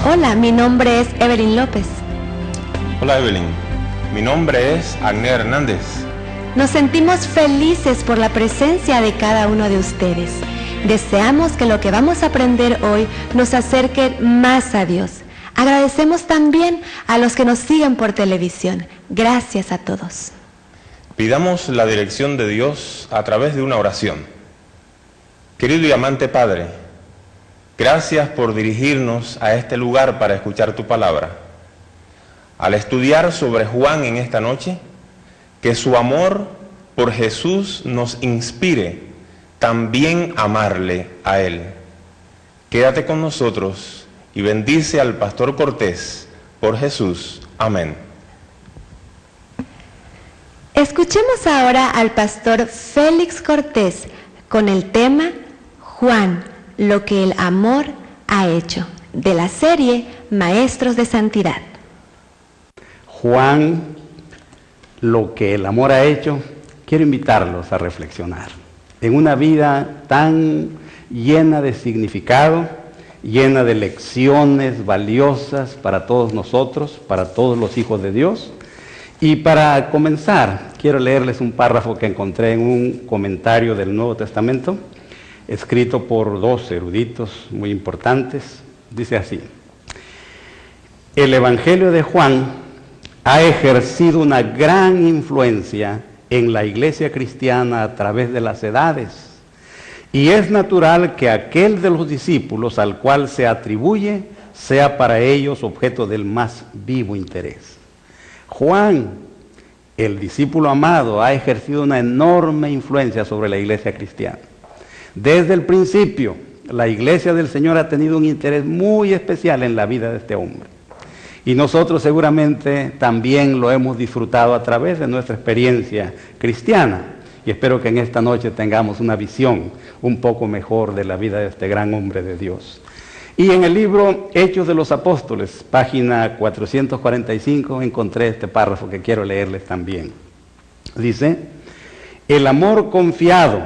Hola, mi nombre es Evelyn López. Hola Evelyn, mi nombre es Agné Hernández. Nos sentimos felices por la presencia de cada uno de ustedes. Deseamos que lo que vamos a aprender hoy nos acerque más a Dios. Agradecemos también a los que nos siguen por televisión. Gracias a todos. Pidamos la dirección de Dios a través de una oración. Querido y amante Padre, gracias por dirigirnos a este lugar para escuchar tu palabra. Al estudiar sobre Juan en esta noche, que su amor por Jesús nos inspire también a amarle a Él. Quédate con nosotros y bendice al pastor Cortés por Jesús. Amén. Escuchemos ahora al pastor Félix Cortés con el tema Juan, lo que el amor ha hecho, de la serie Maestros de Santidad. Juan, lo que el amor ha hecho, quiero invitarlos a reflexionar. En una vida tan llena de significado, llena de lecciones valiosas para todos nosotros, para todos los hijos de Dios. Y para comenzar, quiero leerles un párrafo que encontré en un comentario del Nuevo Testamento, escrito por dos eruditos muy importantes. Dice así: el Evangelio de Juan ha ejercido una gran influencia en la iglesia cristiana a través de las edades, y es natural que aquel de los discípulos al cual se atribuye sea para ellos objeto del más vivo interés. Juan, el discípulo amado, ha ejercido una enorme influencia sobre la iglesia cristiana. Desde el principio, la iglesia del Señor ha tenido un interés muy especial en la vida de este hombre. Y nosotros seguramente también lo hemos disfrutado a través de nuestra experiencia cristiana. Y espero que en esta noche tengamos una visión un poco mejor de la vida de este gran hombre de Dios. Y en el libro Hechos de los Apóstoles, página 445, encontré este párrafo que quiero leerles también. Dice: el amor confiado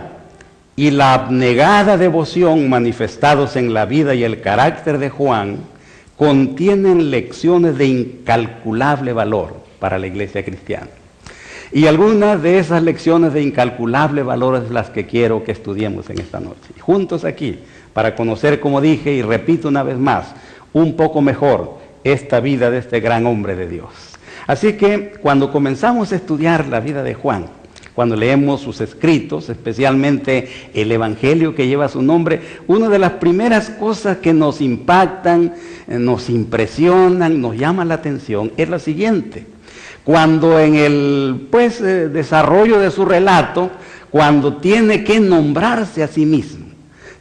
y la abnegada devoción manifestados en la vida y el carácter de Juan contienen lecciones de incalculable valor para la iglesia cristiana. Y algunas de esas lecciones de incalculable valor es las que quiero que estudiemos en esta noche. Juntos aquí, para conocer, como dije y repito una vez más, un poco mejor esta vida de este gran hombre de Dios. Así que cuando comenzamos a estudiar la vida de Juan, cuando leemos sus escritos, especialmente el Evangelio que lleva su nombre, una de las primeras cosas que nos impactan, nos impresionan, nos llama la atención, es la siguiente. Cuando en el desarrollo de su relato, cuando tiene que nombrarse a sí mismo,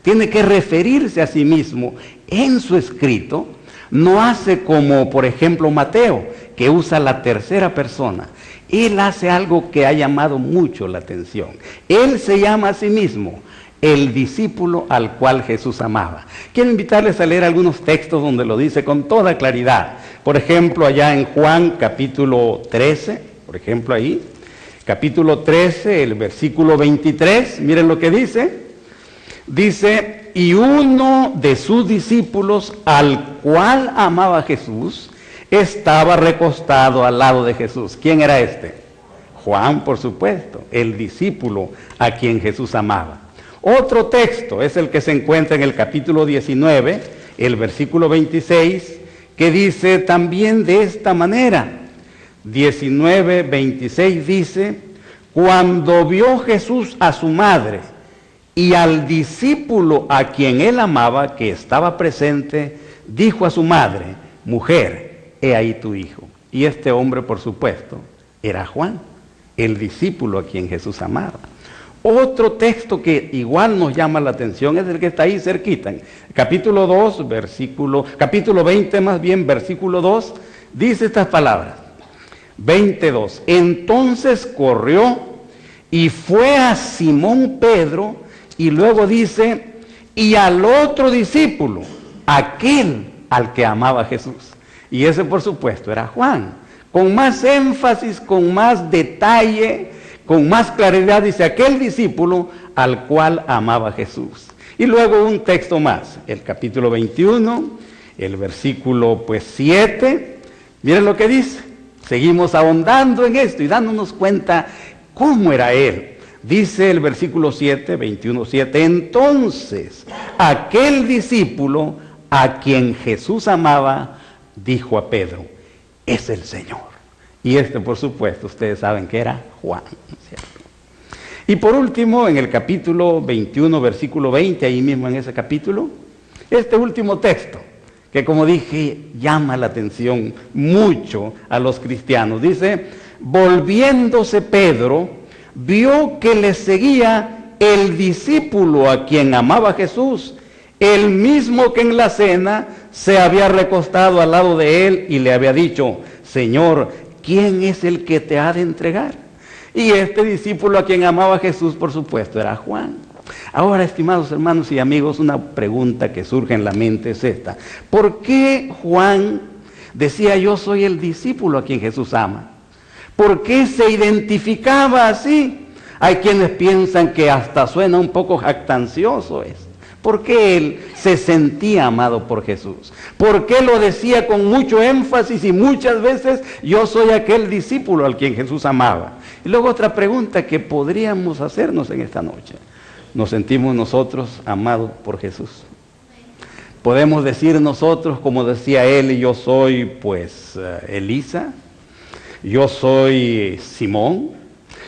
tiene que referirse a sí mismo en su escrito, No hace como, por ejemplo, Mateo, que usa la tercera persona. Él hace algo que ha llamado mucho la atención. Él se llama a sí mismo el discípulo al cual Jesús amaba. Quiero invitarles a leer algunos textos donde lo dice con toda claridad. Por ejemplo, allá en Juan capítulo 13, por ejemplo ahí, capítulo 13, el versículo 23, miren lo que dice. Dice, y uno de sus discípulos al cual amaba Jesús, estaba recostado al lado de Jesús. ¿Quién era este? Juan, por supuesto, el discípulo a quien Jesús amaba. Otro texto es el que se encuentra en el capítulo 19, el versículo 26, que dice también de esta manera. 19, 26 dice, cuando vio Jesús a su madre y al discípulo a quien él amaba, que estaba presente, dijo a su madre, mujer, he ahí tu hijo. Y este hombre, por supuesto, era Juan, el discípulo a quien Jesús amaba. Otro texto que igual nos llama la atención es el que está ahí cerquita. Capítulo 20 más bien, versículo 2, dice estas palabras. 22. Entonces corrió y fue a Simón Pedro y luego dice, y al otro discípulo, aquel al que amaba Jesús. Y ese, por supuesto, era Juan. Con más énfasis, con más detalle, con más claridad, dice aquel discípulo al cual amaba Jesús. Y luego un texto más, el capítulo 21, el versículo 7. Miren lo que dice. Seguimos ahondando en esto y dándonos cuenta cómo era él. Dice el versículo 7, 21:7, entonces aquel discípulo a quien Jesús amaba, dijo a Pedro, es el Señor. Y este, por supuesto, ustedes saben que era Juan, ¿cierto? Y por último, en el capítulo 21, versículo 20, ahí mismo en ese capítulo, este último texto, que como dije, llama la atención mucho a los cristianos. Dice, volviéndose Pedro, vio que le seguía el discípulo a quien amaba Jesús, el mismo que en la cena se había recostado al lado de él y le había dicho, Señor, ¿quién es el que te ha de entregar? Y este discípulo a quien amaba Jesús, por supuesto, era Juan. Ahora, estimados hermanos y amigos, una pregunta que surge en la mente es esta. ¿Por qué Juan decía yo soy el discípulo a quien Jesús ama? ¿Por qué se identificaba así? Hay quienes piensan que hasta suena un poco jactancioso esto. ¿Por qué él se sentía amado por Jesús? ¿Por qué lo decía con mucho énfasis y muchas veces yo soy aquel discípulo al quien Jesús amaba? Y luego otra pregunta que podríamos hacernos en esta noche. ¿Nos sentimos nosotros amados por Jesús? Podemos decir nosotros, como decía él, yo soy pues Elisa, yo soy Simón,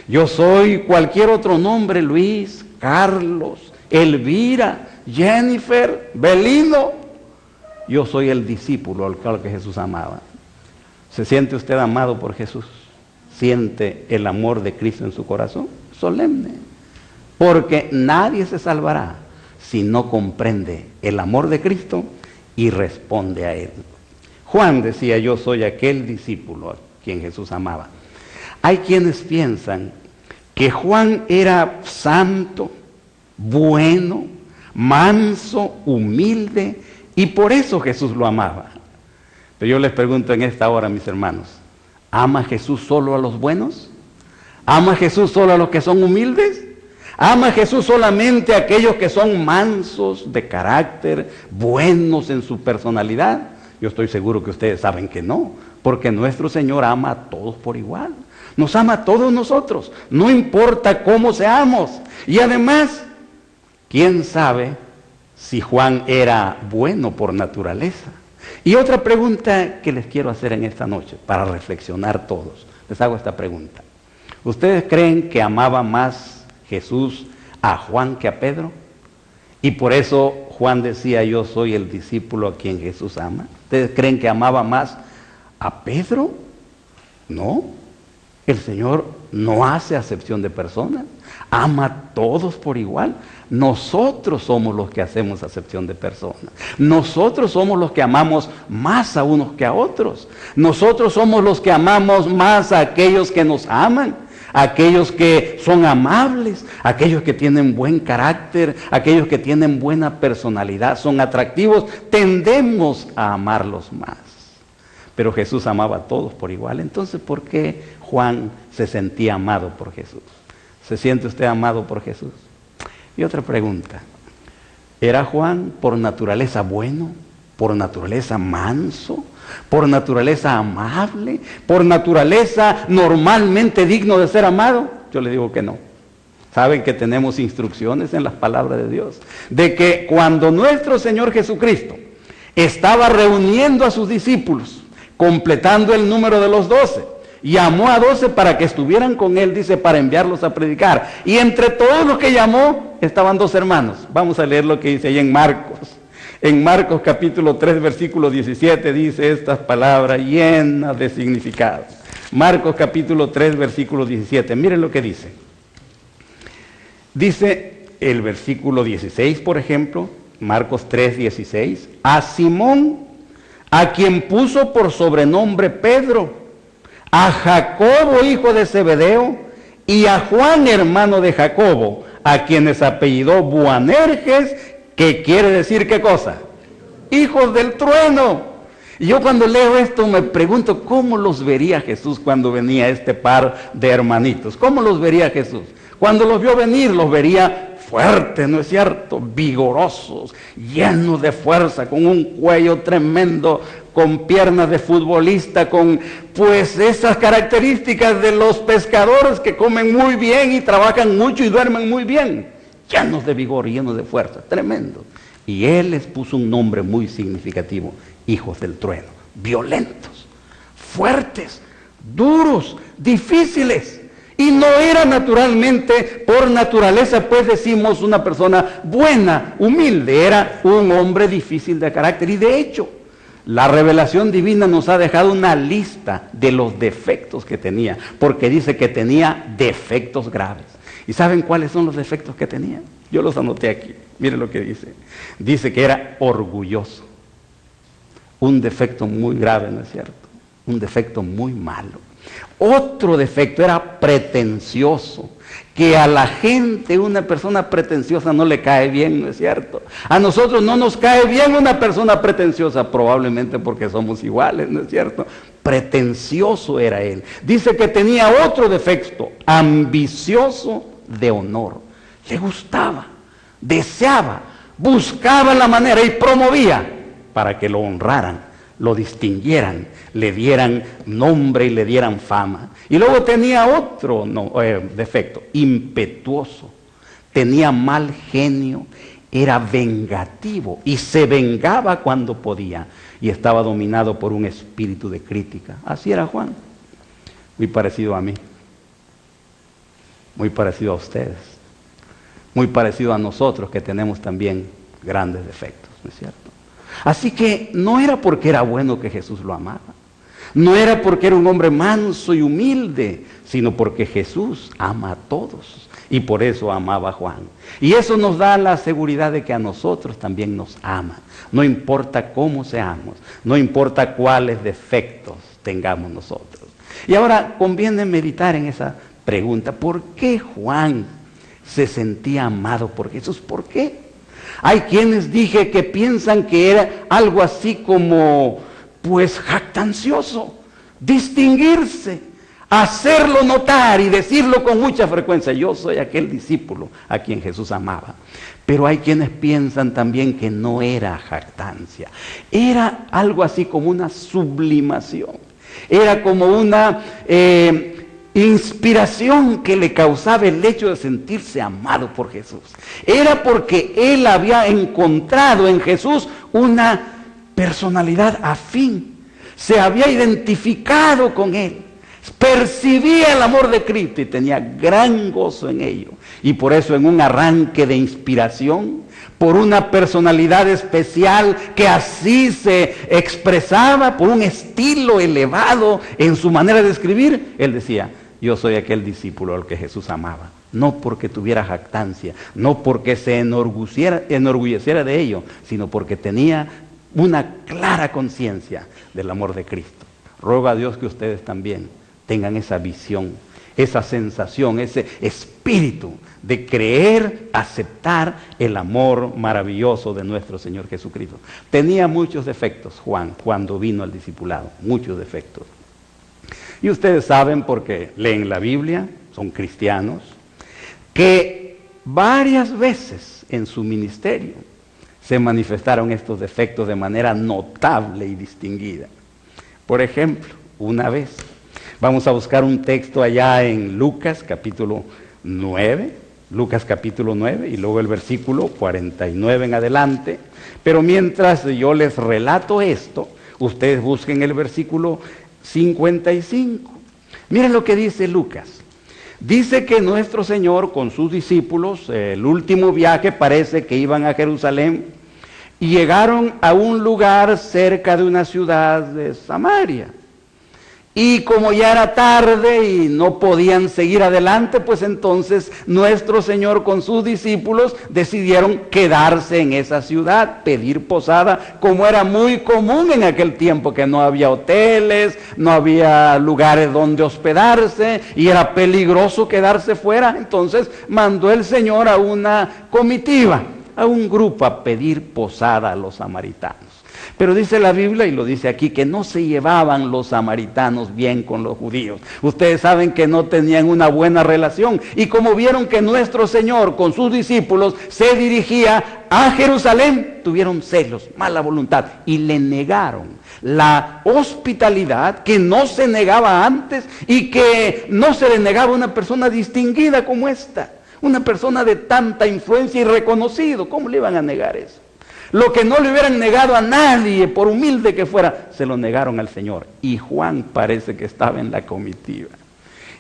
yo soy cualquier otro nombre, Luis, Carlos, Elvira, Jennifer, Belino. Yo soy el discípulo al cual que Jesús amaba. ¿Se siente usted amado por Jesús? ¿Siente el amor de Cristo en su corazón? Solemne. Porque nadie se salvará si no comprende el amor de Cristo y responde a él. Juan decía, yo soy aquel discípulo a quien Jesús amaba. Hay quienes piensan que Juan era santo, bueno, manso, humilde, y por eso Jesús lo amaba. Pero yo les pregunto en esta hora, mis hermanos, ¿ama Jesús solo a los buenos? ¿Ama Jesús solo a los que son humildes? ¿Ama Jesús solamente a aquellos que son mansos de carácter, buenos en su personalidad? Yo estoy seguro que ustedes saben que no, porque nuestro Señor ama a todos por igual. Nos ama a todos nosotros, no importa cómo seamos. Y además, ¿quién sabe si Juan era bueno por naturaleza? Y otra pregunta que les quiero hacer en esta noche, para reflexionar todos. Les hago esta pregunta. ¿Ustedes creen que amaba más Jesús a Juan que a Pedro? Y por eso Juan decía, yo soy el discípulo a quien Jesús ama. ¿Ustedes creen que amaba más a Pedro? No. El Señor no hace acepción de personas, ama a todos por igual. Nosotros somos los que hacemos acepción de personas. Nosotros somos los que amamos más a unos que a otros. Nosotros somos los que amamos más a aquellos que nos aman, a aquellos que son amables, a aquellos que tienen buen carácter, a aquellos que tienen buena personalidad, son atractivos. Tendemos a amarlos más. Pero Jesús amaba a todos por igual. Entonces, ¿por qué Juan se sentía amado por Jesús? ¿Se siente usted amado por Jesús? Y otra pregunta, ¿era Juan por naturaleza bueno, por naturaleza manso, por naturaleza amable, por naturaleza normalmente digno de ser amado? Yo le digo que no. Saben que tenemos instrucciones en las palabras de Dios, de que cuando nuestro Señor Jesucristo estaba reuniendo a sus discípulos, completando el número de los 12, llamó a 12 para que estuvieran con él, dice, para enviarlos a predicar. Y entre todos los que llamó, estaban 2 hermanos. Vamos a leer lo que dice ahí en Marcos. En Marcos capítulo 3, versículo 17, dice estas palabras llenas de significado. Marcos capítulo 3, versículo 17. Miren lo que dice. Dice el versículo 16, por ejemplo, Marcos 3, 16. A Simón, a quien puso por sobrenombre Pedro, a Jacobo, hijo de Zebedeo, y a Juan, hermano de Jacobo, a quienes apellidó Boanerges, que quiere decir ¿qué cosa? Hijos del trueno. Y yo cuando leo esto me pregunto cómo los vería Jesús cuando venía este par de hermanitos. ¿Cómo los vería Jesús? Cuando los vio venir, los vería fuertes, ¿no es cierto? Vigorosos, llenos de fuerza, con un cuello tremendo, con piernas de futbolista, con pues esas características de los pescadores que comen muy bien y trabajan mucho y duermen muy bien, llenos de vigor y llenos de fuerza, tremendo. Y él les puso un nombre muy significativo, hijos del trueno, violentos, fuertes, duros, difíciles. Y no era naturalmente, por naturaleza, pues decimos una persona buena, humilde, era un hombre difícil de carácter. Y de hecho, la revelación divina nos ha dejado una lista de los defectos que tenía, porque dice que tenía defectos graves. ¿Y saben cuáles son los defectos que tenía? Yo los anoté aquí, miren lo que dice. Dice que era orgulloso, un defecto muy grave, ¿no es cierto? Un defecto muy malo. Otro defecto era pretencioso, que a la gente una persona pretenciosa no le cae bien, ¿no es cierto? A nosotros no nos cae bien una persona pretenciosa, probablemente porque somos iguales, ¿no es cierto? Pretencioso era él. Dice que tenía otro defecto, ambicioso de honor. Le gustaba, deseaba, buscaba la manera y promovía para que lo honraran, lo distinguieran, le dieran nombre y le dieran fama. Y luego tenía otro defecto, impetuoso, tenía mal genio, era vengativo y se vengaba cuando podía y estaba dominado por un espíritu de crítica. Así era Juan, muy parecido a mí, muy parecido a ustedes, muy parecido a nosotros que tenemos también grandes defectos, ¿no es cierto? Así que no era porque era bueno que Jesús lo amaba, no era porque era un hombre manso y humilde, sino porque Jesús ama a todos y por eso amaba a Juan. Y eso nos da la seguridad de que a nosotros también nos ama, no importa cómo seamos, no importa cuáles defectos tengamos nosotros. Y ahora conviene meditar en esa pregunta, ¿por qué Juan se sentía amado por Jesús? ¿Por qué? Hay quienes dije que piensan que era algo así como, pues, jactancioso, distinguirse, hacerlo notar y decirlo con mucha frecuencia. Yo soy aquel discípulo a quien Jesús amaba. Pero hay quienes piensan también que no era jactancia. Era algo así como una sublimación. Era como una inspiración que le causaba el hecho de sentirse amado por Jesús. Era porque él había encontrado en Jesús una personalidad afín. Se había identificado con él. Percibía el amor de Cristo y tenía gran gozo en ello. Y por eso en un arranque de inspiración, por una personalidad especial que así se expresaba, por un estilo elevado en su manera de escribir, él decía, yo soy aquel discípulo al que Jesús amaba. No porque tuviera jactancia, no porque se enorgulleciera de ello, sino porque tenía una clara conciencia del amor de Cristo. Ruego a Dios que ustedes también tengan esa visión, esa sensación, ese espíritu de creer, aceptar el amor maravilloso de nuestro Señor Jesucristo. Tenía muchos defectos Juan cuando vino al discipulado, muchos defectos. Y ustedes saben, porque leen la Biblia, son cristianos, que varias veces en su ministerio se manifestaron estos defectos de manera notable y distinguida. Por ejemplo, una vez, vamos a buscar un texto allá en Lucas capítulo 9, y luego el versículo 49 en adelante. Pero mientras yo les relato esto, ustedes busquen el versículo 55. Miren lo que dice Lucas. Dice que nuestro Señor con sus discípulos, el último viaje parece que iban a Jerusalén, y llegaron a un lugar cerca de una ciudad de Samaria. Y como ya era tarde y no podían seguir adelante, pues entonces nuestro Señor con sus discípulos decidieron quedarse en esa ciudad, pedir posada, como era muy común en aquel tiempo, que no había hoteles, no había lugares donde hospedarse y era peligroso quedarse fuera. Entonces mandó el Señor a una comitiva, a un grupo a pedir posada a los samaritanos. Pero dice la Biblia, y lo dice aquí, que no se llevaban los samaritanos bien con los judíos. Ustedes saben que no tenían una buena relación. Y como vieron que nuestro Señor con sus discípulos se dirigía a Jerusalén, tuvieron celos, mala voluntad, y le negaron la hospitalidad que no se negaba antes y que no se le negaba a una persona distinguida como esta. Una persona de tanta influencia y reconocido. ¿Cómo le iban a negar eso? Lo que no le hubieran negado a nadie, por humilde que fuera, se lo negaron al Señor. Y Juan parece que estaba en la comitiva.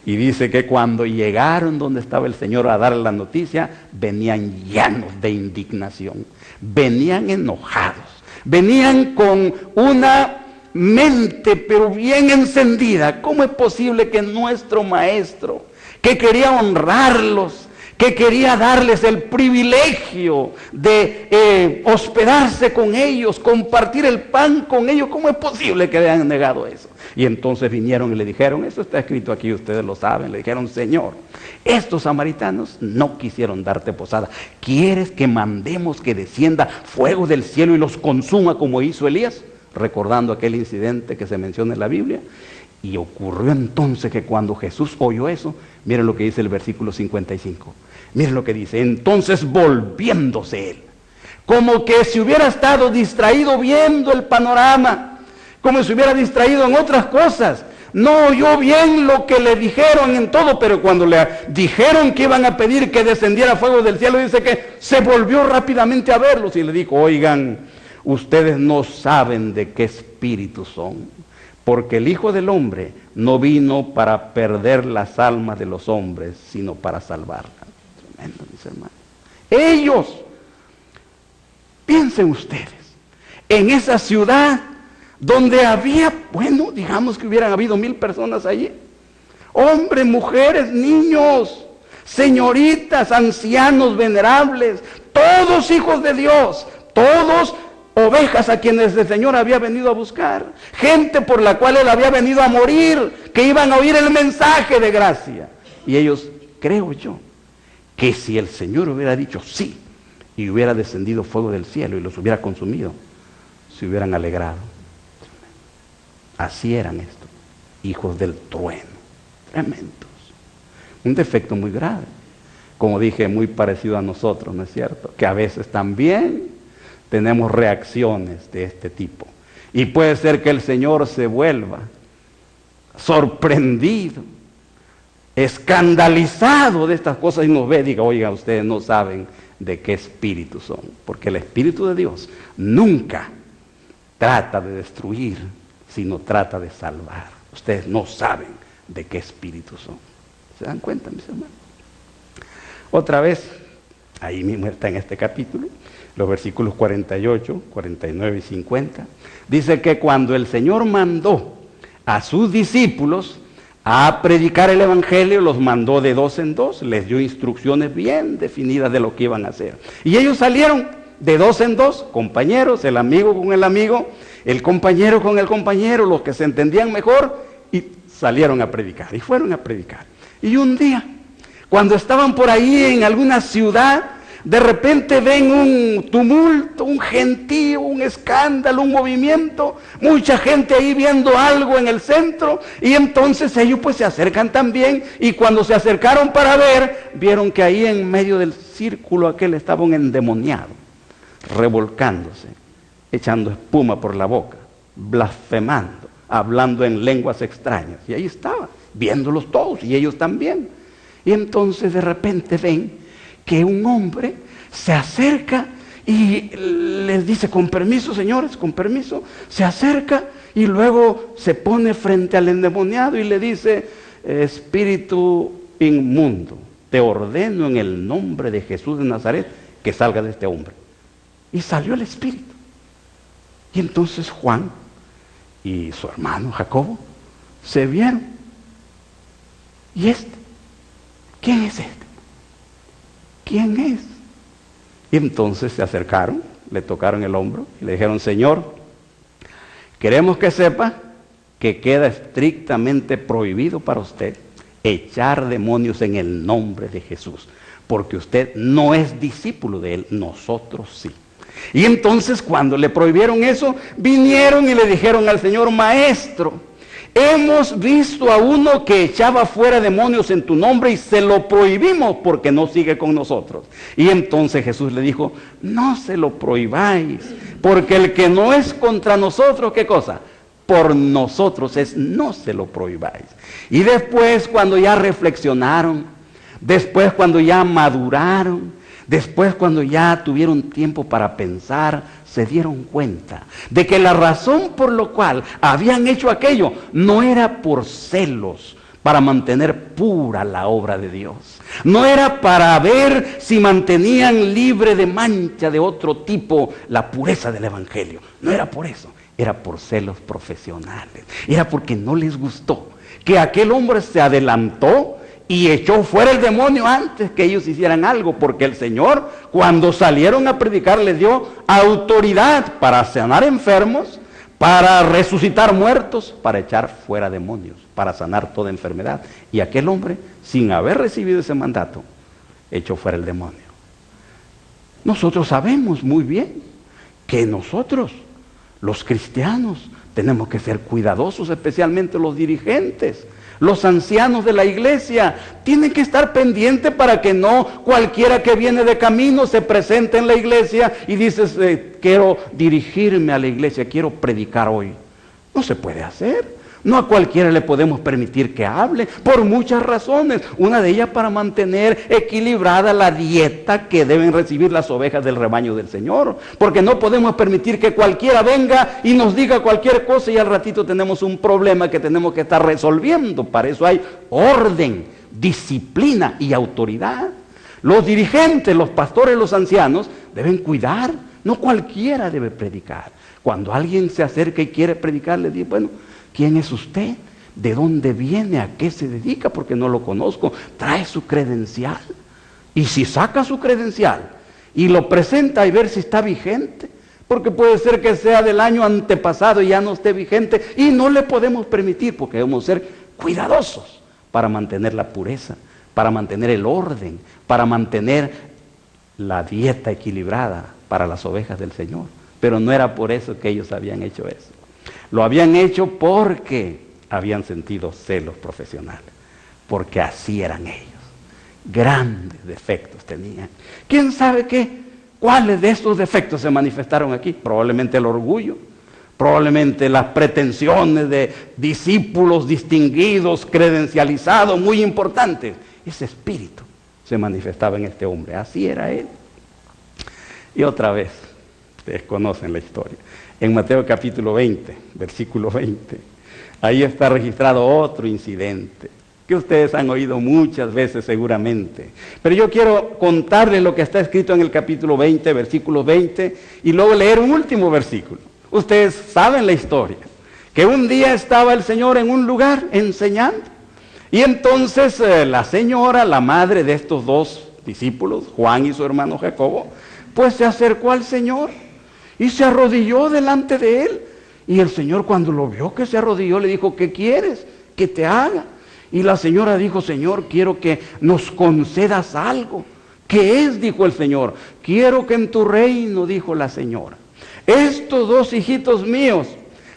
Y dice que cuando llegaron donde estaba el Señor a dar la noticia, venían llenos de indignación, venían enojados, venían con una mente pero bien encendida. ¿Cómo es posible que nuestro Maestro, que quería honrarlos, que quería darles el privilegio de hospedarse con ellos, compartir el pan con ellos, cómo es posible que le hayan negado eso? Y entonces vinieron y le dijeron, eso está escrito aquí, ustedes lo saben, le dijeron, Señor, estos samaritanos no quisieron darte posada. ¿Quieres que mandemos que descienda fuego del cielo y los consuma como hizo Elías? Recordando aquel incidente que se menciona en la Biblia. Y ocurrió entonces que cuando Jesús oyó eso, miren lo que dice el versículo 55. Miren lo que dice, entonces volviéndose él, como que se hubiera estado distraído viendo el panorama, como se hubiera distraído en otras cosas, no oyó bien lo que le dijeron en todo, pero cuando le dijeron que iban a pedir que descendiera fuego del cielo, dice que se volvió rápidamente a verlos y le dijo, oigan, ustedes no saben de qué espíritu son, porque el Hijo del Hombre no vino para perder las almas de los hombres, sino para salvarlas. Tremendo, mis hermanos. Ellos, piensen ustedes, en esa ciudad donde había, bueno, digamos que hubieran habido 1000 personas allí, hombres, mujeres, niños, señoritas, ancianos, venerables, todos hijos de Dios, todos ovejas a quienes el Señor había venido a buscar, gente por la cual Él había venido a morir, que iban a oír el mensaje de gracia. Y ellos, creo yo, que si el Señor hubiera dicho sí, y hubiera descendido fuego del cielo y los hubiera consumido, se hubieran alegrado. Así eran estos, hijos del trueno, tremendos. Un defecto muy grave, como dije, muy parecido a nosotros, ¿no es cierto? Que a veces también tenemos reacciones de este tipo. Y puede ser que el Señor se vuelva sorprendido, escandalizado de estas cosas y nos ve y diga, oiga, ustedes no saben de qué espíritu son. Porque el Espíritu de Dios nunca trata de destruir, sino trata de salvar. Ustedes no saben de qué espíritu son. ¿Se dan cuenta, mis hermanos? Otra vez, ahí mismo está en este capítulo, los versículos 48, 49 y 50, dice que cuando el Señor mandó a sus discípulos a predicar el evangelio, los mandó de 2 en 2, les dio instrucciones bien definidas de lo que iban a hacer. Y ellos salieron de 2 en 2, compañeros, el amigo con el amigo, el compañero con el compañero, los que se entendían mejor, y salieron a predicar, y fueron a predicar. Y un día, cuando estaban por ahí en alguna ciudad, de repente ven un tumulto, un gentío, un escándalo, un movimiento, mucha gente ahí viendo algo en el centro, y entonces ellos pues se acercan también, y cuando se acercaron para ver, vieron que ahí en medio del círculo aquel estaba un endemoniado, revolcándose, echando espuma por la boca, blasfemando, hablando en lenguas extrañas, y ahí estaba, viéndolos todos, y ellos también. Y entonces de repente ven que un hombre se acerca y les dice, con permiso señores, con permiso, se acerca y luego se pone frente al endemoniado y le dice, espíritu inmundo, te ordeno en el nombre de Jesús de Nazaret que salga de este hombre. Y salió el espíritu. Y entonces Juan y su hermano Jacobo se vieron. ¿Y este? ¿Quién es este? ¿Quién es? Y entonces se acercaron, le tocaron el hombro y le dijeron, Señor, queremos que sepa que queda estrictamente prohibido para usted echar demonios en el nombre de Jesús, porque usted no es discípulo de él, nosotros sí. Y entonces cuando le prohibieron eso, vinieron y le dijeron al Señor, Maestro, hemos visto a uno que echaba fuera demonios en tu nombre y se lo prohibimos porque no sigue con nosotros. Y entonces Jesús le dijo, no se lo prohibáis, porque el que no es contra nosotros, ¿qué cosa? Por nosotros es, no se lo prohibáis. Y después cuando ya reflexionaron, después cuando ya maduraron, después cuando ya tuvieron tiempo para pensar, se dieron cuenta de que la razón por la cual habían hecho aquello no era por celos para mantener pura la obra de Dios. No era para ver si mantenían libre de mancha de otro tipo la pureza del evangelio. No era por eso, era por celos profesionales. Era porque no les gustó que aquel hombre se adelantó y echó fuera el demonio antes que ellos hicieran algo, porque el Señor, cuando salieron a predicar, les dio autoridad para sanar enfermos, para resucitar muertos, para echar fuera demonios, para sanar toda enfermedad. Y aquel hombre, sin haber recibido ese mandato, echó fuera el demonio. Nosotros sabemos muy bien que nosotros, los cristianos, tenemos que ser cuidadosos, especialmente los dirigentes. Los ancianos de la iglesia tienen que estar pendientes para que no cualquiera que viene de camino se presente en la iglesia y dice, quiero dirigirme a la iglesia, quiero predicar hoy. No se puede hacer. No a cualquiera le podemos permitir que hable, por muchas razones. Una de ellas para mantener equilibrada la dieta que deben recibir las ovejas del rebaño del Señor. Porque no podemos permitir que cualquiera venga y nos diga cualquier cosa y al ratito tenemos un problema que tenemos que estar resolviendo. Para eso hay orden, disciplina y autoridad. Los dirigentes, los pastores, los ancianos deben cuidar. No cualquiera debe predicar. Cuando alguien se acerca y quiere predicar, le dice, bueno, ¿quién es usted? ¿De dónde viene? ¿A qué se dedica? Porque no lo conozco. Trae su credencial. Y si saca su credencial y lo presenta y ver si está vigente, porque puede ser que sea del año antepasado y ya no esté vigente, y no le podemos permitir, porque debemos ser cuidadosos para mantener la pureza, para mantener el orden, para mantener la dieta equilibrada para las ovejas del Señor. Pero no era por eso que ellos habían hecho eso. Lo habían hecho porque habían sentido celos profesionales, porque así eran ellos. Grandes defectos tenían. ¿Quién sabe cuáles de estos defectos se manifestaron aquí? Probablemente el orgullo, probablemente las pretensiones de discípulos distinguidos, credencializados, muy importantes. Ese espíritu se manifestaba en este hombre, así era él. Y otra vez, ustedes conocen la historia. En Mateo capítulo 20, versículo 20, ahí está registrado otro incidente que ustedes han oído muchas veces seguramente. Pero yo quiero contarles lo que está escrito en el capítulo 20, versículo 20, y luego leer un último versículo. Ustedes saben la historia, que un día estaba el Señor en un lugar enseñando, Y entonces la señora, la madre de estos dos discípulos, Juan y su hermano Jacobo, pues se acercó al Señor y se arrodilló delante de él. Y el Señor, cuando lo vio que se arrodilló, le dijo: ¿qué quieres que te haga? Y la señora dijo: Señor, quiero que nos concedas algo. ¿Qué es?, dijo el Señor. Quiero que en tu reino, dijo la señora, estos dos hijitos míos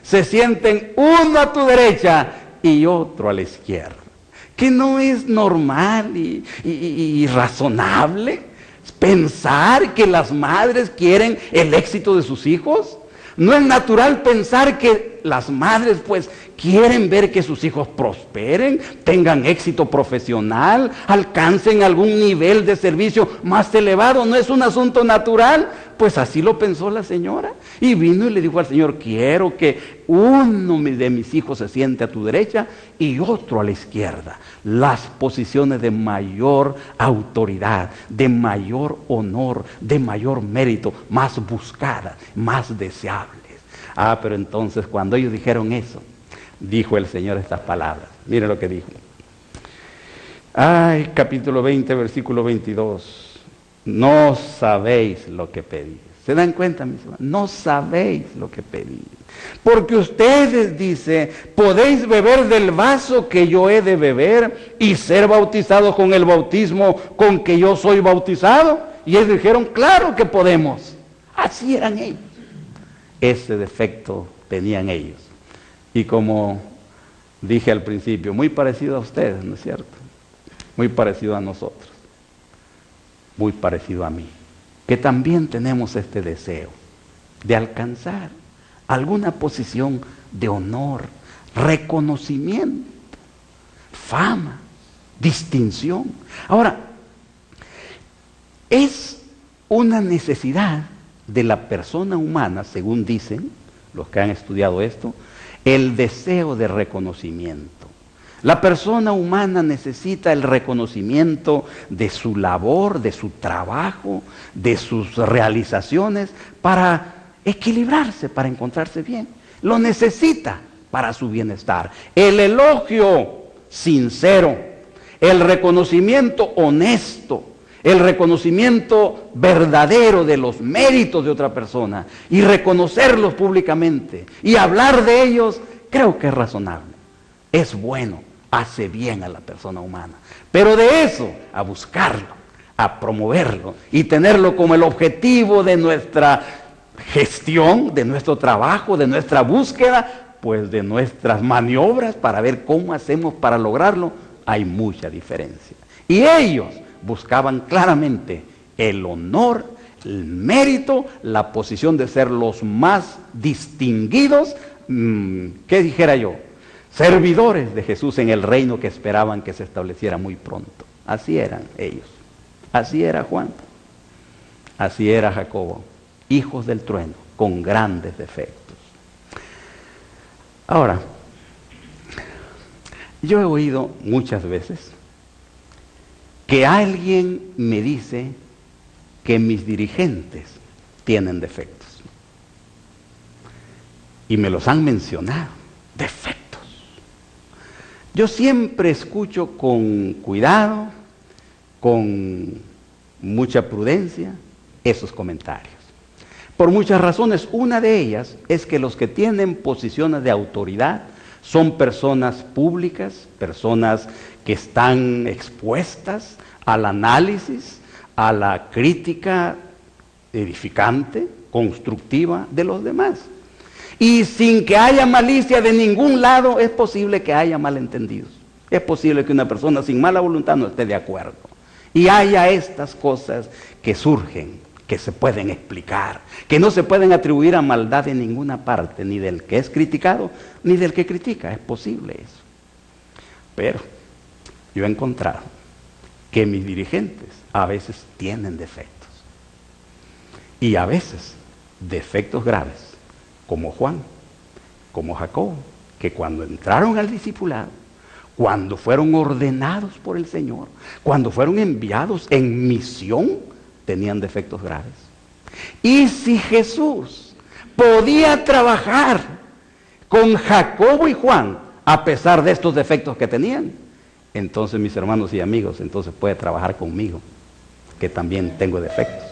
se sienten uno a tu derecha y otro a la izquierda. ¿Que no es normal y razonable pensar que las madres quieren el éxito de sus hijos? ¿No es natural pensar que las madres pues quieren ver que sus hijos prosperen, tengan éxito profesional, alcancen algún nivel de servicio más elevado? ¿No es un asunto natural? Pues así lo pensó la señora. Y vino y le dijo al Señor: quiero que uno de mis hijos se siente a tu derecha y otro a la izquierda. Las posiciones de mayor autoridad, de mayor honor, de mayor mérito, más buscadas, más deseables. Pero entonces cuando ellos dijeron eso, dijo el Señor estas palabras. Miren lo que dijo. Capítulo 20, versículo 22. No sabéis lo que pedís. ¿Se dan cuenta, mis hermanos? No sabéis lo que pedís. Porque ustedes, dice, podéis beber del vaso que yo he de beber y ser bautizados con el bautismo con que yo soy bautizado. Y ellos dijeron: claro que podemos. Así eran ellos. Ese defecto tenían ellos. Y como dije al principio, muy parecido a ustedes, ¿no es cierto? Muy parecido a nosotros. Muy parecido a mí, que también tenemos este deseo de alcanzar alguna posición de honor, reconocimiento, fama, distinción. Ahora, es una necesidad de la persona humana, según dicen los que han estudiado esto, el deseo de reconocimiento. La persona humana necesita el reconocimiento de su labor, de su trabajo, de sus realizaciones para equilibrarse, para encontrarse bien. Lo necesita para su bienestar. El elogio sincero, el reconocimiento honesto, el reconocimiento verdadero de los méritos de otra persona y reconocerlos públicamente y hablar de ellos, creo que es razonable, es bueno, hace bien a la persona humana. Pero de eso, a buscarlo, a promoverlo y tenerlo como el objetivo de nuestra gestión, de nuestro trabajo, de nuestra búsqueda, pues de nuestras maniobras para ver cómo hacemos para lograrlo, hay mucha diferencia. Y ellos buscaban claramente el honor, el mérito, la posición de ser los más distinguidos, ¿qué dijera yo? Servidores de Jesús en el reino que esperaban que se estableciera muy pronto. Así eran ellos. Así era Juan. Así era Jacobo. Hijos del trueno, con grandes defectos. Ahora, yo he oído muchas veces que alguien me dice que mis dirigentes tienen defectos. Y me los han mencionado. Defectos. Yo siempre escucho con cuidado, con mucha prudencia, esos comentarios. Por muchas razones. Una de ellas es que los que tienen posiciones de autoridad son personas públicas, personas que están expuestas al análisis, a la crítica edificante, constructiva de los demás. Y sin que haya malicia de ningún lado, es posible que haya malentendidos. Es posible que una persona sin mala voluntad no esté de acuerdo. Y haya estas cosas que surgen, que se pueden explicar, que no se pueden atribuir a maldad en ninguna parte, ni del que es criticado, ni del que critica. Es posible eso. Pero yo he encontrado que mis dirigentes a veces tienen defectos. Y a veces defectos graves, como Juan, como Jacobo, que cuando entraron al discipulado, cuando fueron ordenados por el Señor, cuando fueron enviados en misión, tenían defectos graves. Y si Jesús podía trabajar con Jacobo y Juan, a pesar de estos defectos que tenían, entonces mis hermanos y amigos, entonces puede trabajar conmigo, que también tengo defectos.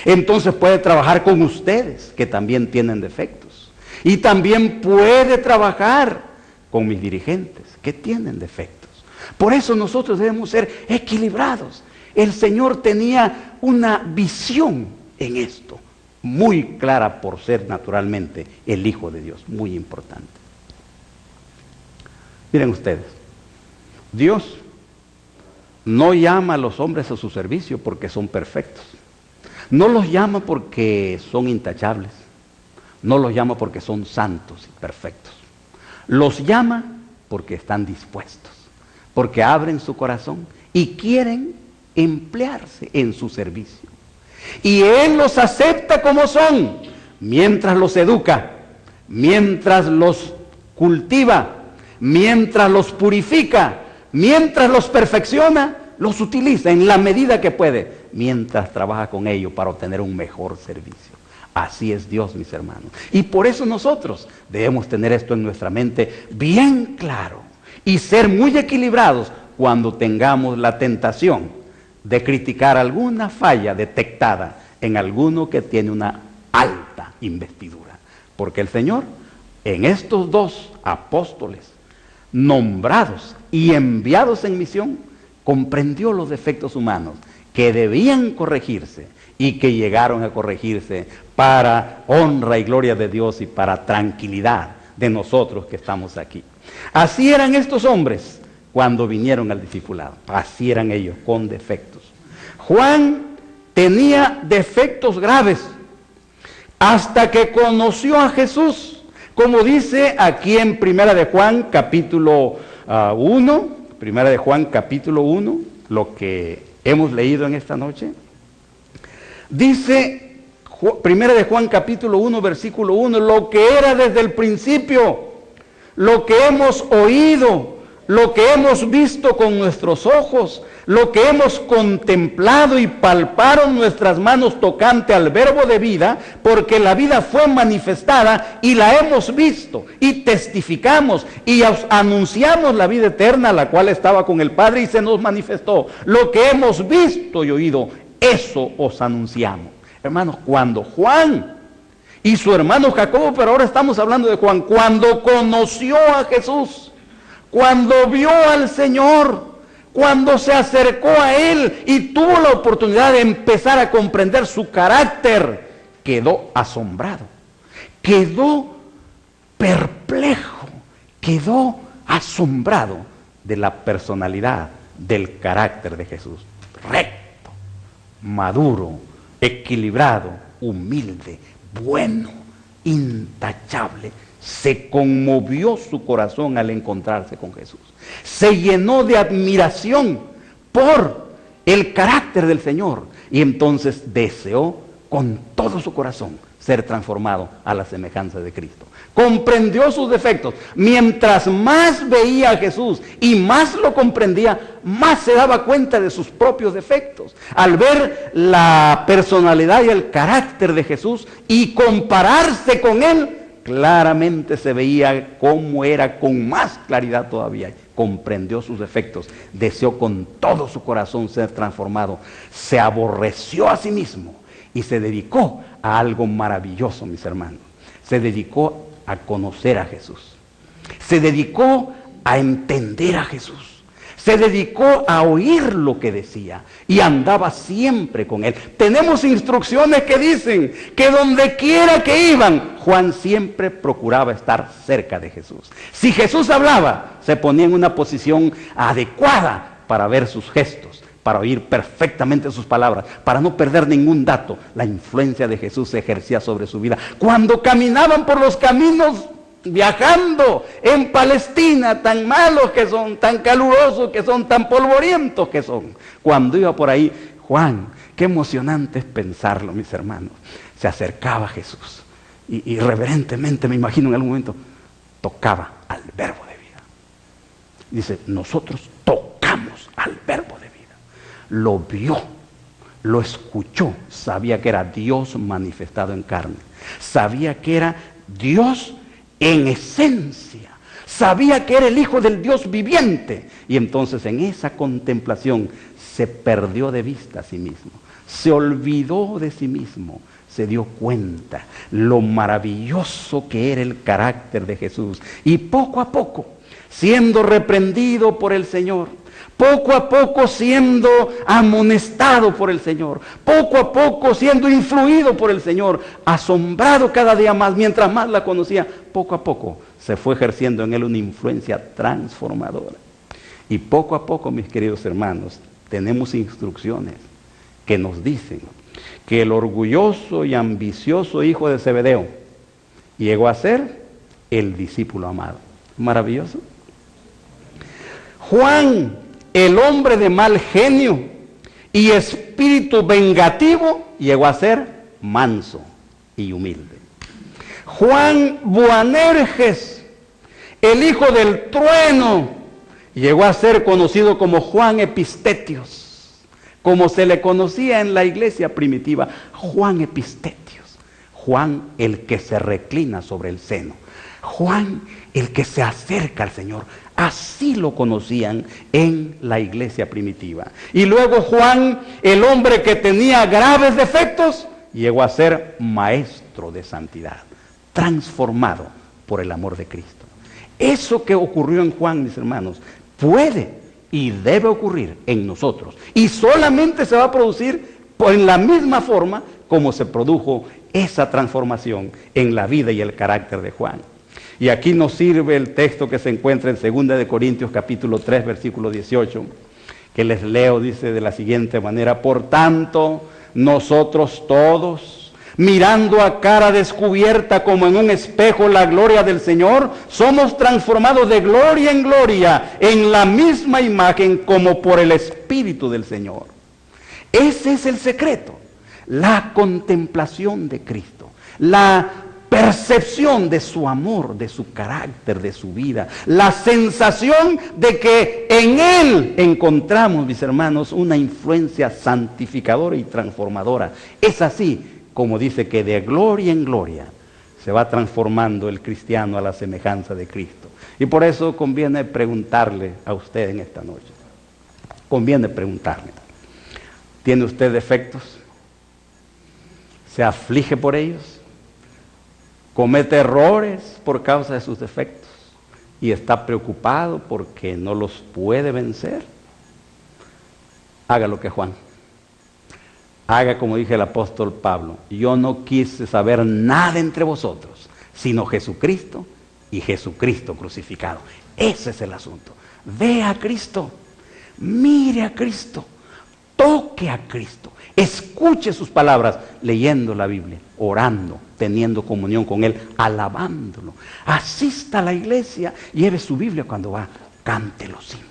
Entonces puede trabajar con ustedes, que también tienen defectos. Y también puede trabajar con mis dirigentes, que tienen defectos. Por eso nosotros debemos ser equilibrados. El Señor tenía una visión en esto, muy clara por ser naturalmente el Hijo de Dios, muy importante. Miren ustedes, Dios no llama a los hombres a su servicio porque son perfectos. No los llama porque son intachables. No los llama porque son santos y perfectos. Los llama porque están dispuestos, porque abren su corazón y quieren emplearse en su servicio. Y Él los acepta como son, mientras los educa, mientras los cultiva, mientras los purifica, mientras los perfecciona, los utiliza en la medida que puede, mientras trabaja con ellos para obtener un mejor servicio. Así es Dios, mis hermanos. Y por eso nosotros debemos tener esto en nuestra mente bien claro y ser muy equilibrados cuando tengamos la tentación de criticar alguna falla detectada en alguno que tiene una alta investidura. Porque el Señor, en estos dos apóstoles nombrados y enviados en misión, comprendió los defectos humanos que debían corregirse y que llegaron a corregirse para honra y gloria de Dios y para tranquilidad de nosotros que estamos aquí. Así eran estos hombres cuando vinieron al discipulado. Así eran ellos, con defectos. Juan tenía defectos graves hasta que conoció a Jesús, como dice aquí en Primera de Juan capítulo 1, Primera de Juan capítulo 1, lo que hemos leído en esta noche. Dice Primera de Juan capítulo 1 versículo 1, lo que era desde el principio, lo que hemos oído, lo que hemos visto con nuestros ojos, lo que hemos contemplado y palparon nuestras manos tocante al verbo de vida, porque la vida fue manifestada y la hemos visto y testificamos y anunciamos la vida eterna, la cual estaba con el Padre y se nos manifestó. Lo que hemos visto y oído, eso os anunciamos. Hermanos, cuando Juan y su hermano Jacobo, pero ahora estamos hablando de Juan, cuando conoció a Jesús, cuando vio al Señor, cuando se acercó a Él y tuvo la oportunidad de empezar a comprender su carácter, quedó asombrado, quedó perplejo, quedó asombrado de la personalidad, del carácter de Jesús. Recto, maduro, equilibrado, humilde, bueno, intachable. Se conmovió su corazón al encontrarse con Jesús. Se llenó de admiración por el carácter del Señor. Y entonces deseó con todo su corazón ser transformado a la semejanza de Cristo. Comprendió sus defectos. Mientras más veía a Jesús y más lo comprendía, más se daba cuenta de sus propios defectos. Al ver la personalidad y el carácter de Jesús y compararse con Él, claramente se veía cómo era con más claridad todavía. Comprendió sus defectos, deseó con todo su corazón ser transformado, se aborreció a sí mismo y se dedicó a algo maravilloso, mis hermanos. Se dedicó a conocer a Jesús, se dedicó a entender a Jesús, se dedicó a oír lo que decía y andaba siempre con Él. Tenemos instrucciones que dicen que donde quiera que iban, Juan siempre procuraba estar cerca de Jesús. Si Jesús hablaba, se ponía en una posición adecuada para ver sus gestos, para oír perfectamente sus palabras, para no perder ningún dato. La influencia de Jesús se ejercía sobre su vida. Cuando caminaban por los caminos, viajando en Palestina, tan malos que son, tan calurosos que son, tan polvorientos que son, cuando iba por ahí, Juan, qué emocionante es pensarlo, mis hermanos, se acercaba a Jesús y reverentemente, me imagino en algún momento, tocaba al verbo de vida. Dice, nosotros tocamos al verbo de vida. Lo vio, lo escuchó, sabía que era Dios manifestado en carne, sabía que era Dios en esencia. sabía que era el Hijo del Dios viviente. Y entonces en esa contemplación se perdió de vista a sí mismo, se olvidó de sí mismo, se dio cuenta lo maravilloso que era el carácter de Jesús. Y poco a poco, siendo reprendido por el Señor, poco a poco siendo amonestado por el Señor, poco a poco siendo influido por el Señor, asombrado cada día más, mientras más la conocía, poco a poco se fue ejerciendo en él una influencia transformadora. Y poco a poco, mis queridos hermanos, tenemos instrucciones que nos dicen que el orgulloso y ambicioso hijo de Zebedeo llegó a ser el discípulo amado. Maravilloso. Juan, el hombre de mal genio y espíritu vengativo, llegó a ser manso y humilde. Juan Boanerges, el hijo del trueno, llegó a ser conocido como Juan Epistetios, como se le conocía en la iglesia primitiva, Juan Epistetios. Juan el que se reclina sobre el seno, Juan el que se acerca al Señor. Así lo conocían en la iglesia primitiva. Y luego Juan, el hombre que tenía graves defectos, llegó a ser maestro de santidad, transformado por el amor de Cristo. Eso que ocurrió en Juan, mis hermanos, puede y debe ocurrir en nosotros. Y solamente se va a producir en la misma forma como se produjo esa transformación en la vida y el carácter de Juan. Y aquí nos sirve el texto que se encuentra en 2 de Corintios capítulo 3, versículo 18, que les leo, dice de la siguiente manera: por tanto, nosotros todos, mirando a cara descubierta como en un espejo la gloria del Señor, somos transformados de gloria en gloria en la misma imagen como por el Espíritu del Señor. Ese es el secreto, la contemplación de Cristo, la percepción de su amor, de su carácter, de su vida, la sensación de que en Él encontramos, mis hermanos, una influencia santificadora y transformadora. Es así como dice que de gloria en gloria se va transformando el cristiano a la semejanza de Cristo. Y por eso conviene preguntarle a usted en esta noche, conviene preguntarle: ¿tiene usted defectos? ¿Se aflige por ellos? ¿Comete errores por causa de sus defectos y está preocupado porque no los puede vencer? Haga lo que Juan. Haga como dije el apóstol Pablo: yo no quise saber nada entre vosotros, sino Jesucristo y Jesucristo crucificado. Ese es el asunto. Ve a Cristo, mire a Cristo, toque a Cristo, escuche sus palabras, leyendo la Biblia, orando, teniendo comunión con Él, alabándolo. Asista a la iglesia, lleve su Biblia cuando va, cante los himnos,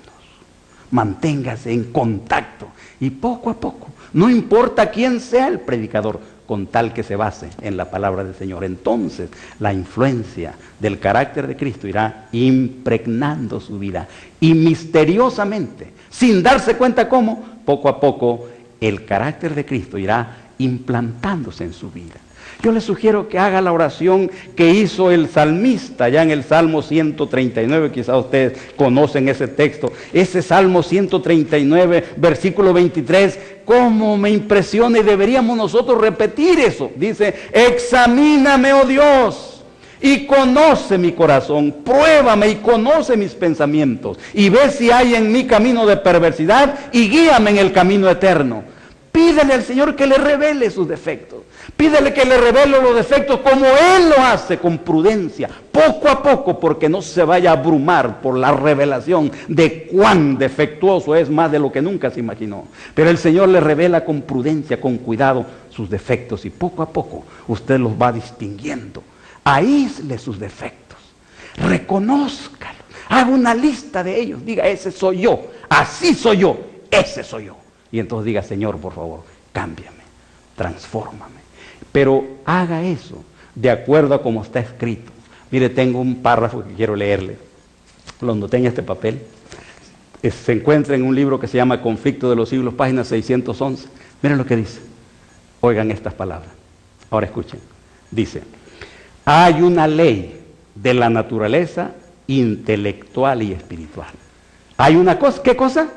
manténgase en contacto y poco a poco, no importa quién sea el predicador, con tal que se base en la palabra del Señor, entonces la influencia del carácter de Cristo irá impregnando su vida y misteriosamente, sin darse cuenta cómo, poco a poco el carácter de Cristo irá implantándose en su vida. Yo le sugiero que haga la oración que hizo el salmista ya en el Salmo 139, quizás ustedes conocen ese texto, ese Salmo 139, versículo 23, cómo me impresiona y deberíamos nosotros repetir eso. Dice: examíname, oh Dios, y conoce mi corazón, pruébame y conoce mis pensamientos, y ve si hay en mí camino de perversidad y guíame en el camino eterno. Pídele al Señor que le revele sus defectos. Pídele que le revele los defectos como Él lo hace, con prudencia, poco a poco, porque no se vaya a abrumar por la revelación de cuán defectuoso es, más de lo que nunca se imaginó. Pero el Señor le revela con prudencia, con cuidado, sus defectos, y poco a poco usted los va distinguiendo. Aísle sus defectos, reconózcalos, haga una lista de ellos, diga: ese soy yo, así soy yo, ese soy yo. Y entonces diga: Señor, por favor, cámbiame, transfórmame. Pero haga eso de acuerdo a como está escrito. Mire, tengo un párrafo que quiero leerle. Lo anoté en este papel. Se encuentra en un libro que se llama Conflicto de los Siglos, página 611. Miren lo que dice. Oigan estas palabras. Ahora escuchen. Dice: hay una ley de la naturaleza intelectual y espiritual. Hay una cosa, ¿qué cosa?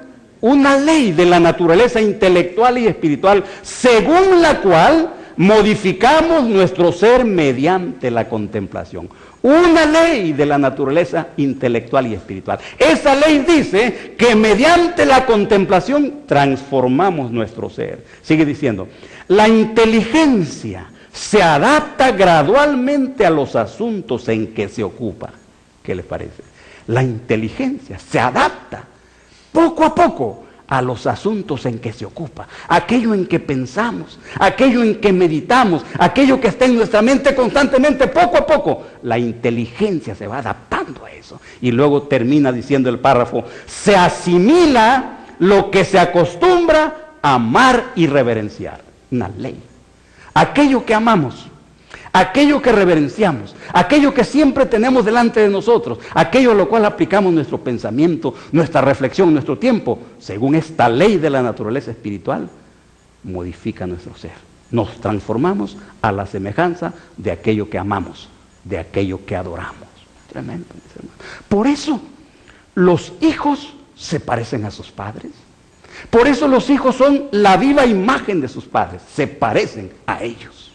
Una ley de la naturaleza intelectual y espiritual, según la cual modificamos nuestro ser mediante la contemplación. Una ley de la naturaleza intelectual y espiritual. Esa ley dice que mediante la contemplación transformamos nuestro ser. Sigue diciendo, la inteligencia se adapta gradualmente a los asuntos en que se ocupa. ¿Qué les parece? La inteligencia se adapta poco a poco a los asuntos en que se ocupa, aquello en que pensamos, aquello en que meditamos, aquello que está en nuestra mente constantemente, poco a poco, la inteligencia se va adaptando a eso. Y luego termina diciendo el párrafo, se asimila lo que se acostumbra a amar y reverenciar. Una ley. Aquello que amamos, aquello que reverenciamos, aquello que siempre tenemos delante de nosotros, aquello a lo cual aplicamos nuestro pensamiento, nuestra reflexión, nuestro tiempo, según esta ley de la naturaleza espiritual, modifica nuestro ser. Nos transformamos a la semejanza de aquello que amamos, de aquello que adoramos. Tremendo, mis hermanos. Por eso los hijos se parecen a sus padres. Por eso los hijos son la viva imagen de sus padres, se parecen a ellos.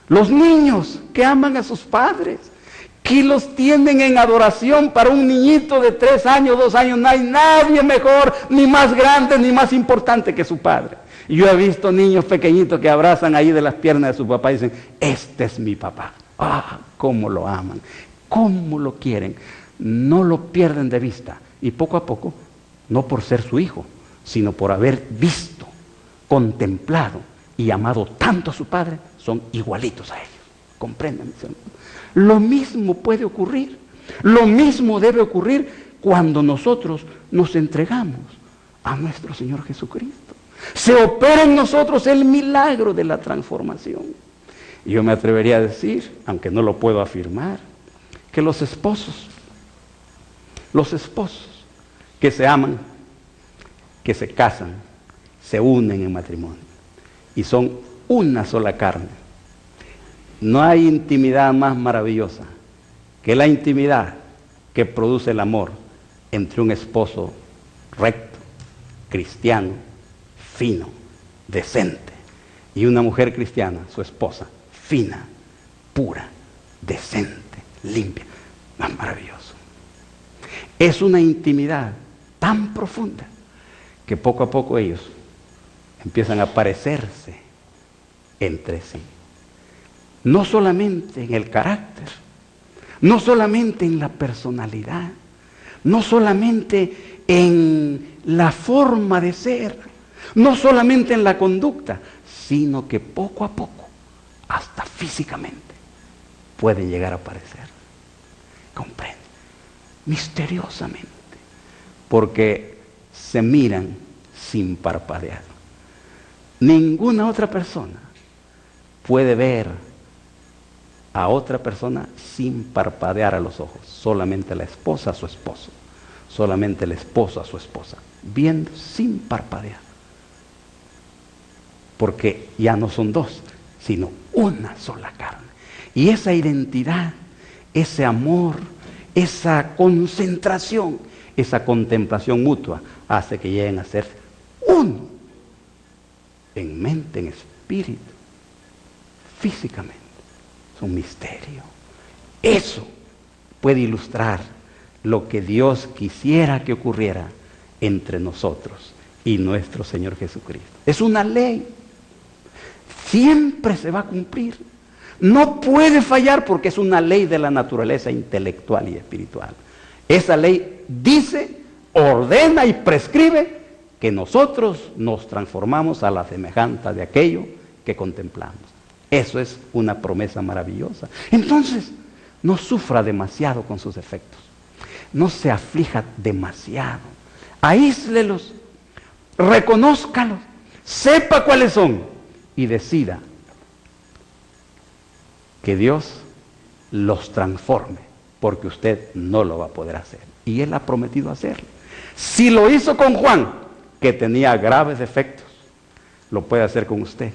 Los niños que aman a sus padres, que los tienen en adoración. Para un niñito de 3 años, 2 años, no hay nadie mejor, ni más grande, ni más importante que su padre. Y yo he visto niños pequeñitos que abrazan ahí de las piernas de su papá y dicen, este es mi papá. Ah, cómo lo aman, cómo lo quieren. No lo pierden de vista. Y poco a poco, no por ser su hijo, sino por haber visto, contemplado y amado tanto a su padre, son igualitos a ellos. ¿Comprenden, mis hermanos? Lo mismo puede ocurrir, lo mismo debe ocurrir cuando nosotros nos entregamos a nuestro Señor Jesucristo. Se opera en nosotros el milagro de la transformación. Y yo me atrevería a decir, aunque no lo puedo afirmar, que los esposos que se aman, que se casan, se unen en matrimonio y son una sola carne. No hay intimidad más maravillosa que la intimidad que produce el amor entre un esposo recto, cristiano, fino, decente, y una mujer cristiana, su esposa, fina, pura, decente, limpia. Más maravilloso. Es una intimidad tan profunda que poco a poco ellos empiezan a parecerse entre sí. No solamente en el carácter, no solamente en la personalidad, no solamente en la forma de ser, no solamente en la conducta, sino que poco a poco, hasta físicamente, pueden llegar a parecer. Comprende, misteriosamente, porque se miran sin parpadear. Ninguna otra persona puede ver a otra persona sin parpadear a los ojos. Solamente la esposa a su esposo, solamente el esposo a su esposa, viendo sin parpadear. Porque ya no son dos, sino una sola carne. Y esa identidad, ese amor, esa concentración, esa contemplación mutua, hace que lleguen a ser uno, en mente, en espíritu, físicamente. Es un misterio. Eso puede ilustrar lo que Dios quisiera que ocurriera entre nosotros y nuestro Señor Jesucristo. Es una ley. Siempre se va a cumplir. No puede fallar porque es una ley de la naturaleza intelectual y espiritual. Esa ley dice, ordena y prescribe que nosotros nos transformamos a la semejanza de aquello que contemplamos. Eso es una promesa maravillosa. Entonces, no sufra demasiado con sus defectos. No se aflija demasiado. Aíslelos, reconózcalos, sepa cuáles son y decida que Dios los transforme, porque usted no lo va a poder hacer. Y Él ha prometido hacerlo. Si lo hizo con Juan, que tenía graves defectos, lo puede hacer con usted,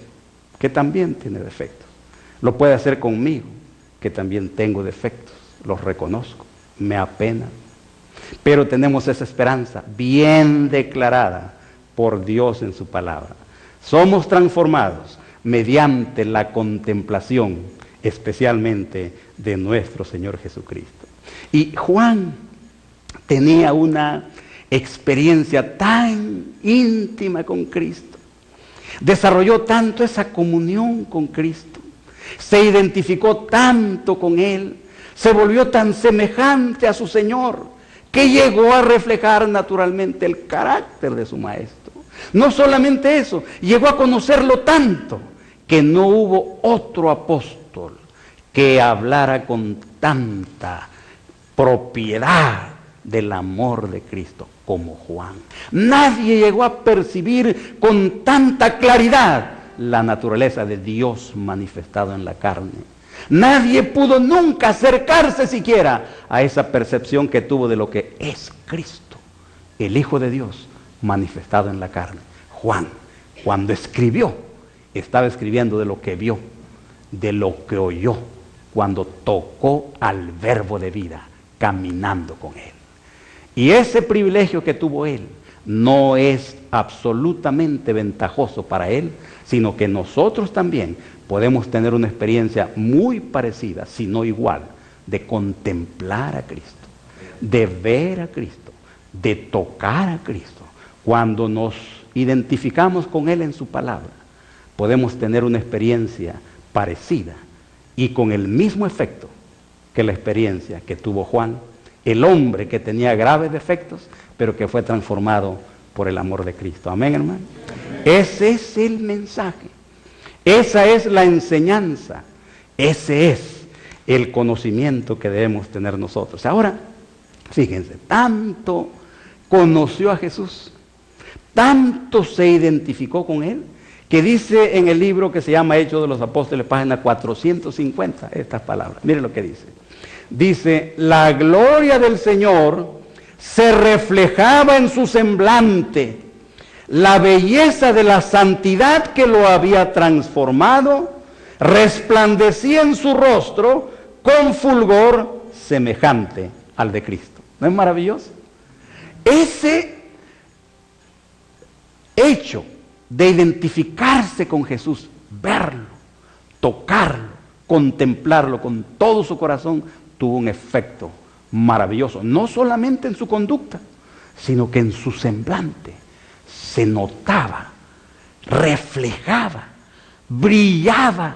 que también tiene defectos. Lo puede hacer conmigo, que también tengo defectos, los reconozco. me apena. Pero tenemos esa esperanza bien declarada por Dios en su palabra. Somos transformados mediante la contemplación, especialmente de nuestro Señor Jesucristo. Y Juan tenía una experiencia tan íntima con Cristo. Desarrolló tanto esa comunión con Cristo. Se identificó tanto con Él. Se volvió tan semejante a su Señor que llegó a reflejar naturalmente el carácter de su Maestro. No solamente eso, llegó a conocerlo tanto que no hubo otro apóstol que hablara con tanta propiedad del amor de Cristo como Juan. Nadie llegó a percibir con tanta claridad la naturaleza de Dios manifestado en la carne. Nadie pudo nunca acercarse siquiera a esa percepción que tuvo de lo que es Cristo, el Hijo de Dios manifestado en la carne. Juan, cuando escribió, estaba escribiendo de lo que vio, de lo que oyó, cuando tocó al Verbo de vida, caminando con Él. Y ese privilegio que tuvo Él no es absolutamente ventajoso para Él, sino que nosotros también podemos tener una experiencia muy parecida, si no igual, de contemplar a Cristo, de ver a Cristo, de tocar a Cristo. Cuando nos identificamos con Él en su palabra, podemos tener una experiencia parecida y con el mismo efecto que la experiencia que tuvo Juan, el hombre que tenía graves defectos, pero que fue transformado por el amor de Cristo. Amén, hermano. Ese es el mensaje. Esa es la enseñanza. Ese es el conocimiento que debemos tener nosotros. Ahora, fíjense, tanto conoció a Jesús, tanto se identificó con Él, que dice en el libro que se llama Hechos de los Apóstoles, página 450, estas palabras. Miren lo que dice. Dice, la gloria del Señor se reflejaba en su semblante, la belleza de la santidad que lo había transformado resplandecía en su rostro con fulgor semejante al de Cristo. ¿No es maravilloso? Ese hecho de identificarse con Jesús, verlo, tocarlo, contemplarlo con todo su corazón, tuvo un efecto maravilloso, no solamente en su conducta, sino que en su semblante se notaba, reflejaba, brillaba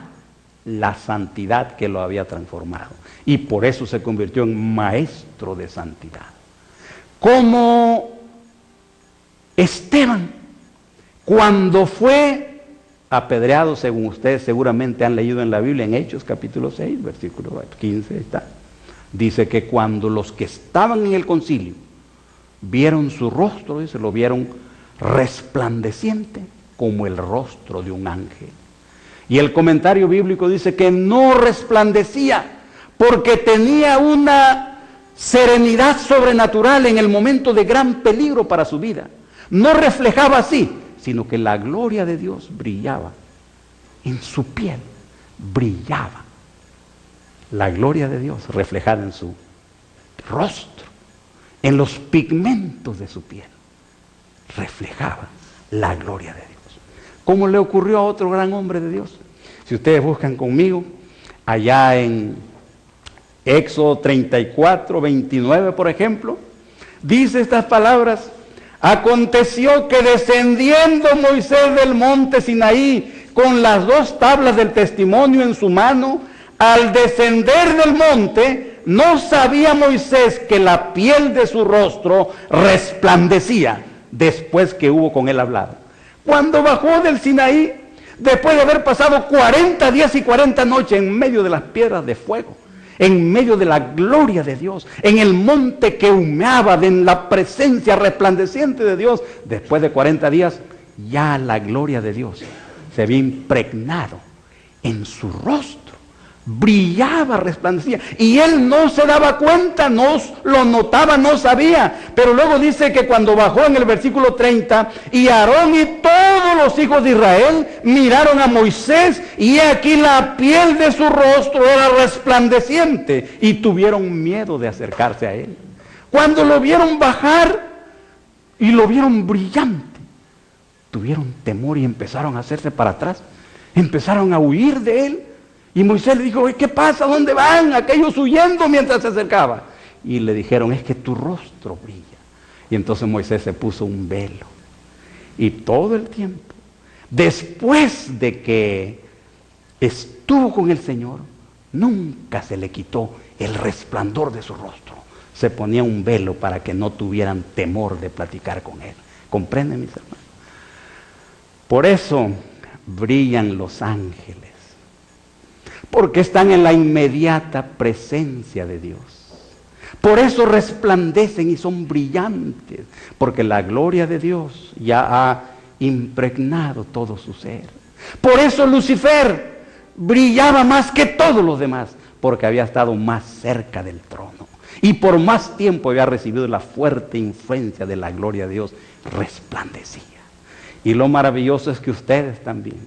la santidad que lo había transformado. Y por eso se convirtió en maestro de santidad. Como Esteban, cuando fue apedreado, según ustedes seguramente han leído en la Biblia, en Hechos capítulo 6, versículo 15 está. Dice que cuando los que estaban en el concilio vieron su rostro, dice, lo vieron resplandeciente como el rostro de un ángel. Y el comentario bíblico dice que no resplandecía porque tenía una serenidad sobrenatural en el momento de gran peligro para su vida. No reflejaba así, sino que la gloria de Dios brillaba en su piel, brillaba. La gloria de Dios reflejada en su rostro, en los pigmentos de su piel, reflejaba la gloria de Dios. ¿Cómo le ocurrió a otro gran hombre de Dios? Si ustedes buscan conmigo, allá en Éxodo 34, 29, por ejemplo, dice estas palabras: aconteció que descendiendo Moisés del monte Sinaí con las 2 tablas del testimonio en su mano, al descender del monte, no sabía Moisés que la piel de su rostro resplandecía después que hubo con él hablado. Cuando bajó del Sinaí, después de haber pasado 40 días y 40 noches en medio de las piedras de fuego, en medio de la gloria de Dios, en el monte que humeaba de la presencia resplandeciente de Dios, después de 40 días, ya la gloria de Dios se había impregnado en su rostro. Brillaba, resplandecía, y él no se daba cuenta, no lo notaba, no sabía. Pero luego dice que cuando bajó en el versículo 30, y Aarón y todos todos los hijos de Israel miraron a Moisés, y he aquí la piel de su rostro era resplandeciente, y tuvieron miedo de acercarse a él. Cuando lo vieron bajar y lo vieron brillante, tuvieron temor y empezaron a hacerse para atrás, empezaron a huir de él. Y Moisés le dijo: ¿qué pasa? ¿Dónde van? Aquellos huyendo mientras se acercaba. Y le dijeron: es que tu rostro brilla. Y entonces Moisés se puso un velo. Y todo el tiempo, después de que estuvo con el Señor, nunca se le quitó el resplandor de su rostro. Se ponía un velo para que no tuvieran temor de platicar con él. ¿Comprenden, mis hermanos? Por eso brillan los ángeles, porque están en la inmediata presencia de Dios. Por eso resplandecen y son brillantes, porque la gloria de Dios ya ha impregnado todo su ser. Por eso Lucifer brillaba más que todos los demás, porque había estado más cerca del trono. Y por más tiempo había recibido la fuerte influencia de la gloria de Dios, resplandecía. Y lo maravilloso es que ustedes también,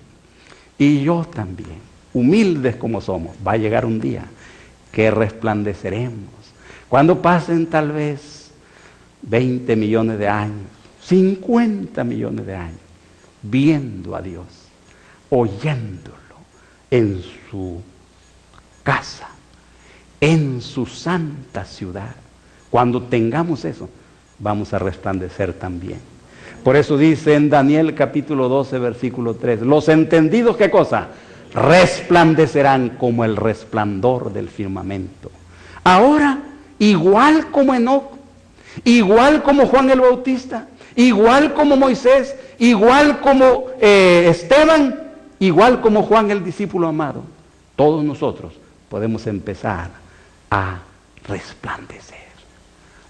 y yo también, humildes como somos, va a llegar un día que resplandeceremos. Cuando pasen tal vez 20 millones de años, 50 millones de años, viendo a Dios, oyéndolo en su casa, en su santa ciudad. Cuando tengamos eso, vamos a resplandecer también. Por eso dice en Daniel capítulo 12, versículo 3, los entendidos, ¿qué cosa? Resplandecerán como el resplandor del firmamento. Ahora, igual como Enoc, igual como Juan el Bautista, igual como Moisés, igual como Esteban, igual como Juan el discípulo amado, todos nosotros podemos empezar a resplandecer,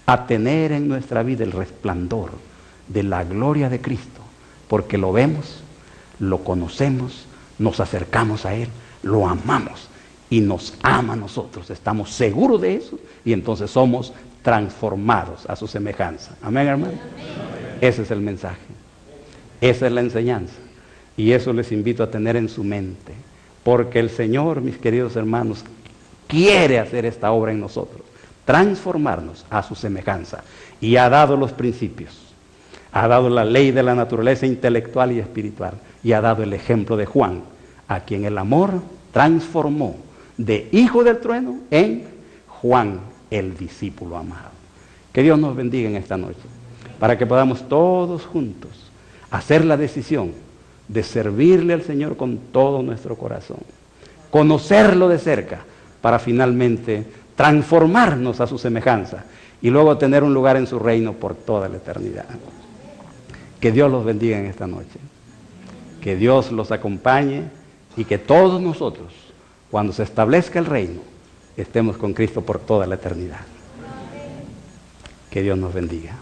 a tener en nuestra vida el resplandor de la gloria de Cristo, porque lo vemos, lo conocemos, nos acercamos a Él, lo amamos y nos ama a nosotros. Estamos seguros de eso y entonces somos transformados a su semejanza. Amén, hermano. Ese es el mensaje, esa es la enseñanza, y eso les invito a tener en su mente, porque el Señor, mis queridos hermanos, quiere hacer esta obra en nosotros, transformarnos a su semejanza, y ha dado los principios. Ha dado la ley de la naturaleza intelectual y espiritual, y ha dado el ejemplo de Juan, a quien el amor transformó de hijo del trueno en Juan el discípulo amado. Que Dios nos bendiga en esta noche, para que podamos todos juntos hacer la decisión de servirle al Señor con todo nuestro corazón, conocerlo de cerca, para finalmente transformarnos a su semejanza y luego tener un lugar en su reino por toda la eternidad. Que Dios los bendiga en esta noche, que Dios los acompañe y que todos nosotros, cuando se establezca el reino, estemos con Cristo por toda la eternidad. Que Dios nos bendiga.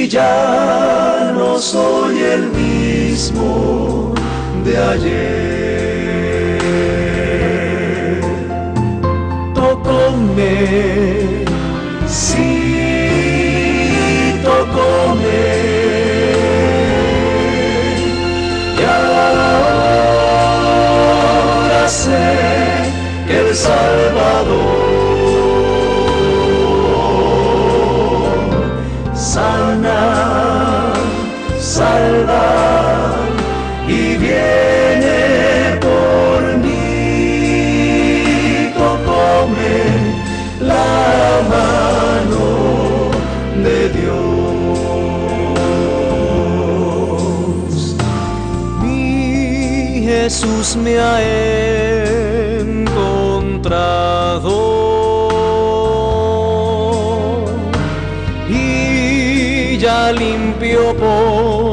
Ya no soy el mismo de ayer. Tócame, sí, tócame. Y ahora sé que el Salvador sana, salva y viene por mí. Tócame la mano de Dios. luz me ha encontrado y ya limpio por